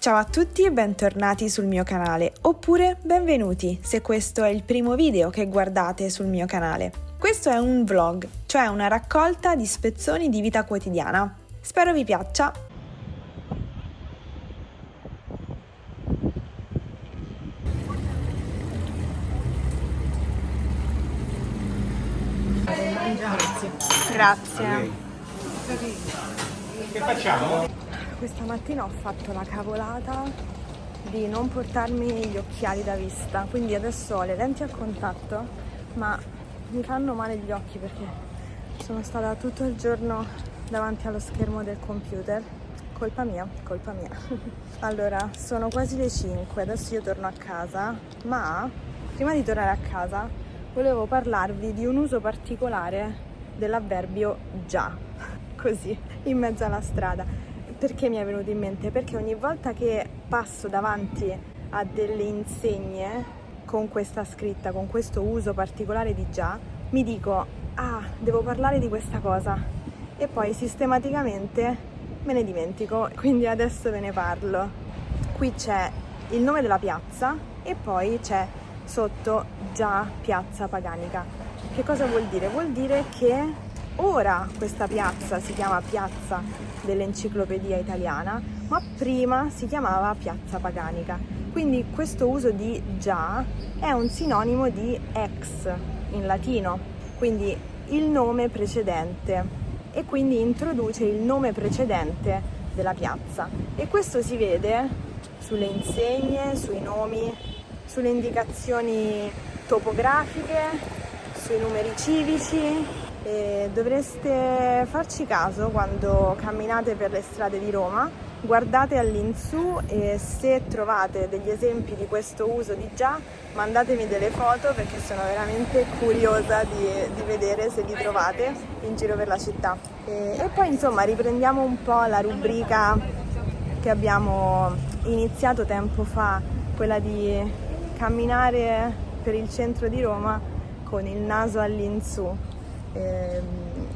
Ciao a tutti e bentornati sul mio canale, oppure benvenuti se questo è il primo video che guardate sul mio canale. Questo è un vlog, cioè una raccolta di spezzoni di vita quotidiana. Spero vi piaccia. Grazie. Che facciamo? Questa mattina ho fatto la cavolata di non portarmi gli occhiali da vista, quindi adesso ho le lenti a contatto, ma mi fanno male gli occhi perché sono stata tutto il giorno davanti allo schermo del computer. Colpa mia. Allora, sono quasi le 5, adesso io torno a casa, ma prima di tornare a casa volevo parlarvi di un uso particolare dell'avverbio già, così, in mezzo alla strada. Perché mi è venuto in mente? Perché ogni volta che passo davanti a delle insegne con questa scritta, con questo uso particolare di già, mi dico, devo parlare di questa cosa, e poi sistematicamente me ne dimentico, quindi adesso ve ne parlo. Qui c'è il nome della piazza e poi c'è sotto già Piazza Paganica. Che cosa vuol dire? Vuol dire che ora questa piazza si chiama Piazza dell'Enciclopedia Italiana, ma prima si chiamava Piazza Paganica. Quindi questo uso di già è un sinonimo di ex in latino, quindi il nome precedente, e quindi introduce il nome precedente della piazza. E questo si vede sulle insegne, sui nomi, sulle indicazioni topografiche, sui numeri civici. E dovreste farci caso quando camminate per le strade di Roma, guardate all'insù e se trovate degli esempi di questo uso di già, mandatemi delle foto perché sono veramente curiosa di vedere se li trovate in giro per la città. E poi insomma riprendiamo un po' la rubrica che abbiamo iniziato tempo fa, quella di camminare per il centro di Roma con il naso all'insù.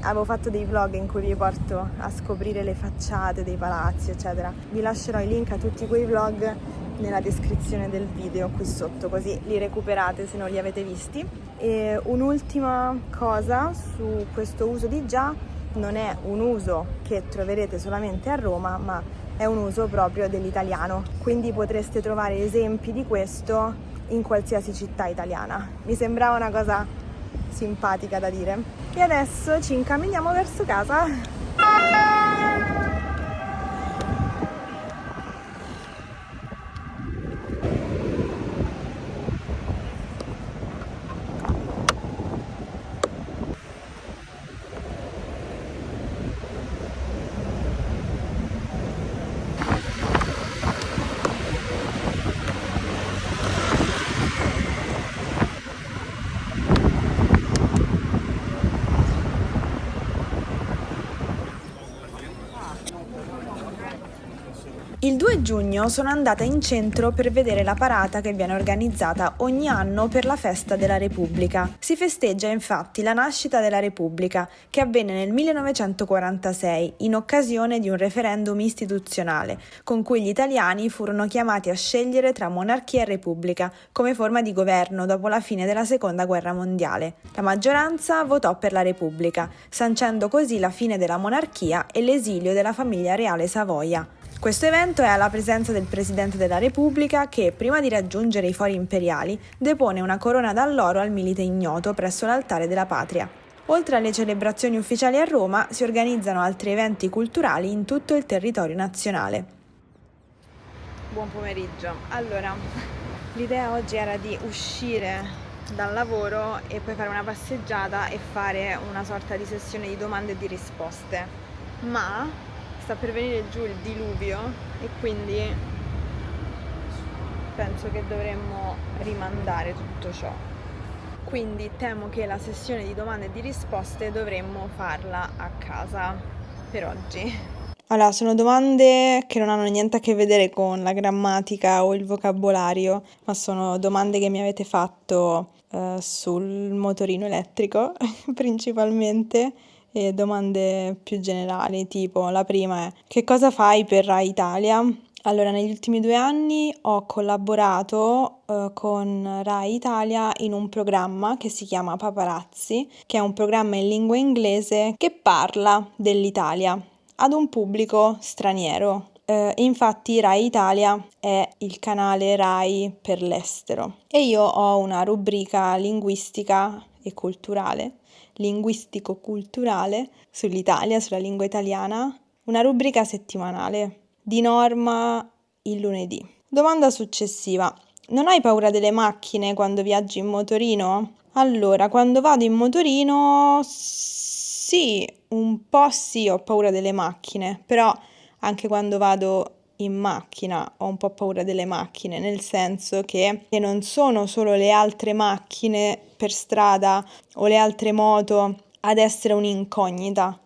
Avevo fatto dei vlog in cui vi porto a scoprire le facciate dei palazzi eccetera. Vi lascerò i link a tutti quei vlog nella descrizione del video qui sotto, così li recuperate se non li avete visti. E un'ultima cosa su questo uso di già: non è un uso che troverete solamente a Roma, ma è un uso proprio dell'italiano, quindi potreste trovare esempi di questo in qualsiasi città italiana. Mi sembrava una cosa simpatica da dire. E adesso ci incamminiamo verso casa. Il 2 giugno sono andata in centro per vedere la parata che viene organizzata ogni anno per la festa della Repubblica. Si festeggia infatti la nascita della Repubblica, che avvenne nel 1946 in occasione di un referendum istituzionale, con cui gli italiani furono chiamati a scegliere tra monarchia e repubblica come forma di governo dopo la fine della Seconda Guerra Mondiale. La maggioranza votò per la Repubblica, sancendo così la fine della monarchia e l'esilio della famiglia reale Savoia. Questo evento è alla presenza del Presidente della Repubblica che, prima di raggiungere i fori imperiali, depone una corona d'alloro al milite ignoto presso l'altare della patria. Oltre alle celebrazioni ufficiali a Roma, si organizzano altri eventi culturali in tutto il territorio nazionale. Buon pomeriggio. Allora, l'idea oggi era di uscire dal lavoro e poi fare una passeggiata e fare una sorta di sessione di domande e di risposte, ma sta per venire giù il diluvio e quindi penso che dovremmo rimandare tutto ciò. Quindi temo che la sessione di domande e di risposte dovremmo farla a casa per oggi. Allora, sono domande che non hanno niente a che vedere con la grammatica o il vocabolario, ma sono domande che mi avete fatto sul motorino elettrico principalmente. E domande più generali, tipo la prima è: che cosa fai per Rai Italia? Allora, negli ultimi 2 anni ho collaborato con Rai Italia in un programma che si chiama Paparazzi, che è un programma in lingua inglese che parla dell'Italia ad un pubblico straniero. Infatti Rai Italia è il canale Rai per l'estero e io ho una rubrica linguistica e culturale, linguistico-culturale sull'Italia, sulla lingua italiana, una rubrica settimanale, di norma il lunedì. Domanda successiva. Non hai paura delle macchine quando viaggi in motorino? Allora, quando vado in motorino, sì, un po' sì, ho paura delle macchine, però anche quando vado in macchina ho un po' paura delle macchine, nel senso che non sono solo le altre macchine per strada o le altre moto ad essere un'incognita.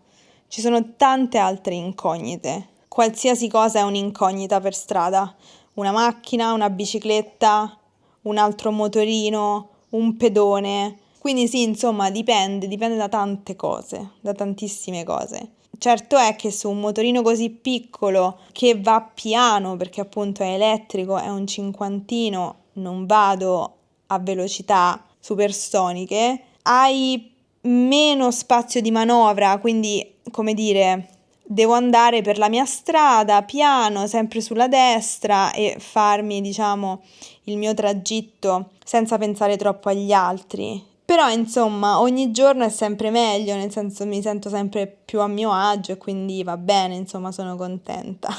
Ci sono tante altre incognite. Qualsiasi cosa è un'incognita per strada. Una macchina, una bicicletta, un altro motorino, un pedone. Quindi sì, insomma, dipende da tante cose, da tantissime cose. Certo è che su un motorino così piccolo che va piano perché appunto è elettrico, è un cinquantino, non vado a velocità supersoniche, hai meno spazio di manovra, quindi come dire, devo andare per la mia strada piano, sempre sulla destra e farmi, diciamo, il mio tragitto senza pensare troppo agli altri. Però insomma ogni giorno è sempre meglio, nel senso mi sento sempre più a mio agio e quindi va bene, insomma sono contenta.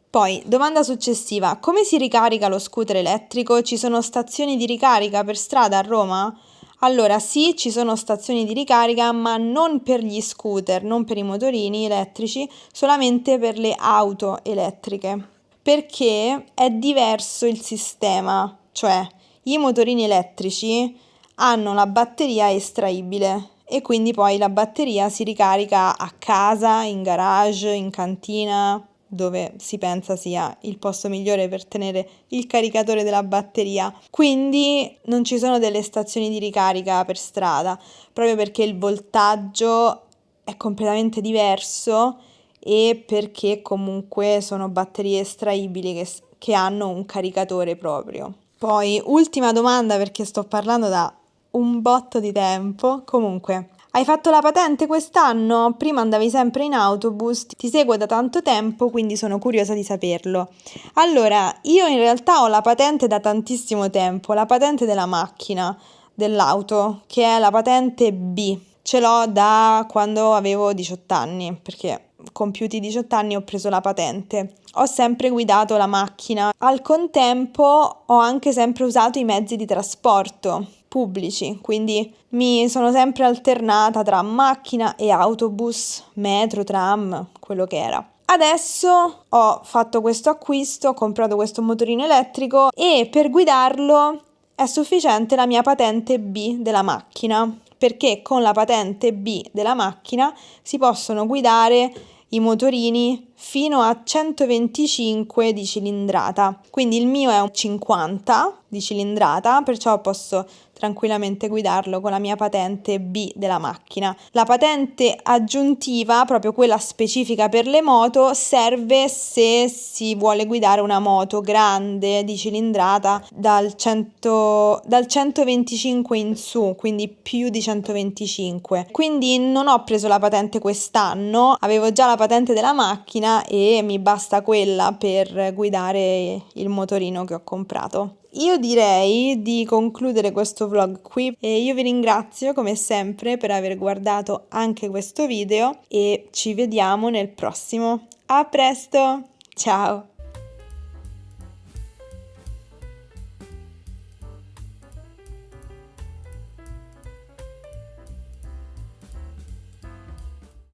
Poi, domanda successiva, come si ricarica lo scooter elettrico? Ci sono stazioni di ricarica per strada a Roma? Allora sì, ci sono stazioni di ricarica, ma non per gli scooter, non per i motorini elettrici, solamente per le auto elettriche. Perché è diverso il sistema, cioè i motorini elettrici hanno la batteria estraibile e quindi poi la batteria si ricarica a casa, in garage, in cantina, dove si pensa sia il posto migliore per tenere il caricatore della batteria. Quindi non ci sono delle stazioni di ricarica per strada, proprio perché il voltaggio è completamente diverso e perché comunque sono batterie estraibili che hanno un caricatore proprio. Poi, ultima domanda perché sto parlando da un botto di tempo. Comunque, hai fatto la patente quest'anno? Prima andavi sempre in autobus, ti seguo da tanto tempo, quindi sono curiosa di saperlo. Allora, io in realtà ho la patente da tantissimo tempo, la patente della macchina, dell'auto, che è la patente B. Ce l'ho da quando avevo 18 anni, perché compiuti 18 anni ho preso la patente. Ho sempre guidato la macchina. Al contempo ho anche sempre usato i mezzi di trasporto pubblici, quindi mi sono sempre alternata tra macchina e autobus, metro, tram, quello che era. Adesso ho fatto questo acquisto, ho comprato questo motorino elettrico e per guidarlo è sufficiente la mia patente B della macchina, perché con la patente B della macchina si possono guidare i motorini fino a 125 di cilindrata. Quindi il mio è un 50 di cilindrata, perciò posso tranquillamente guidarlo con la mia patente B della macchina. La patente aggiuntiva, proprio quella specifica per le moto, serve se si vuole guidare una moto grande di cilindrata dal 125 in su, quindi più di 125. Quindi non ho preso la patente quest'anno, avevo già la patente della macchina e mi basta quella per guidare il motorino che ho comprato. Io direi di concludere questo vlog qui e io vi ringrazio come sempre per aver guardato anche questo video e ci vediamo nel prossimo. A presto! Ciao!